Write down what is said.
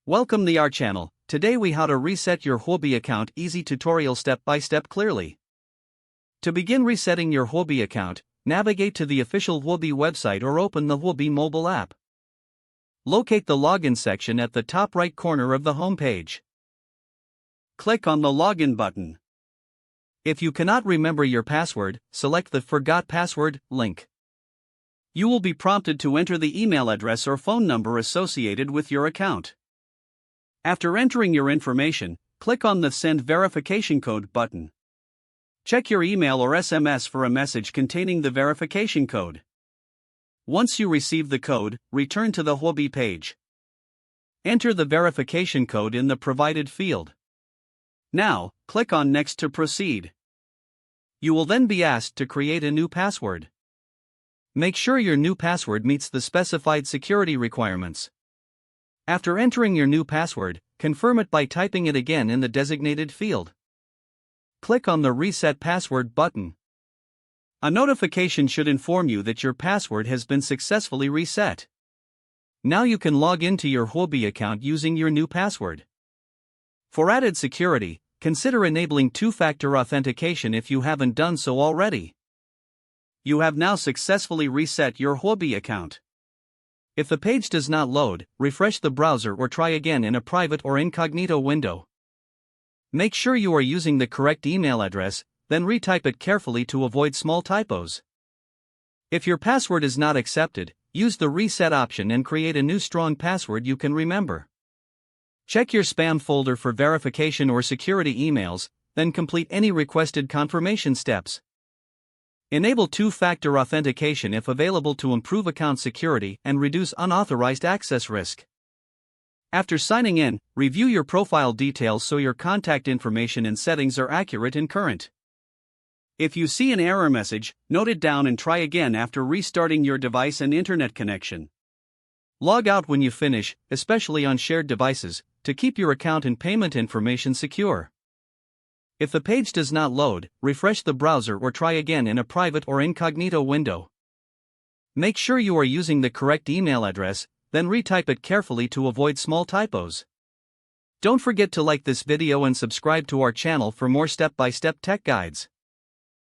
Welcome to our channel. Today we how to reset your Huobi account, easy tutorial step by step clearly. To begin resetting your Huobi account, navigate to the official Huobi website or open the Huobi mobile app. Locate the login section at the top right corner of the home page. Click on the login button. If you cannot remember your password, select the Forgot Password link. You will be prompted to enter the email address or phone number associated with your account. After entering your information, click on the Send Verification Code button. Check your email or SMS for a message containing the verification code. Once you receive the code, return to the Huobi page. Enter the verification code in the provided field. Now, click on Next to proceed. You will then be asked to create a new password. Make sure your new password meets the specified security requirements. After entering your new password, confirm it by typing it again in the designated field. Click on the Reset Password button. A notification should inform you that your password has been successfully reset. Now you can log into your Huobi account using your new password. For added security, consider enabling two-factor authentication if you haven't done so already. You have now successfully reset your Huobi account. If the page does not load, refresh the browser or try again in a private or incognito window. Make sure you are using the correct email address, then retype it carefully to avoid small typos. If your password is not accepted, use the reset option and create a new strong password you can remember. Check your spam folder for verification or security emails, then complete any requested confirmation steps. Enable two-factor authentication if available to improve account security and reduce unauthorized access risk. After signing in, review your profile details so your contact information and settings are accurate and current. If you see an error message, note it down and try again after restarting your device and internet connection. Log out when you finish, especially on shared devices, to keep your account and payment information secure. If the page does not load, refresh the browser or try again in a private or incognito window. Make sure you are using the correct email address, then retype it carefully to avoid small typos. Don't forget to like this video and subscribe to our channel for more step-by-step tech guides.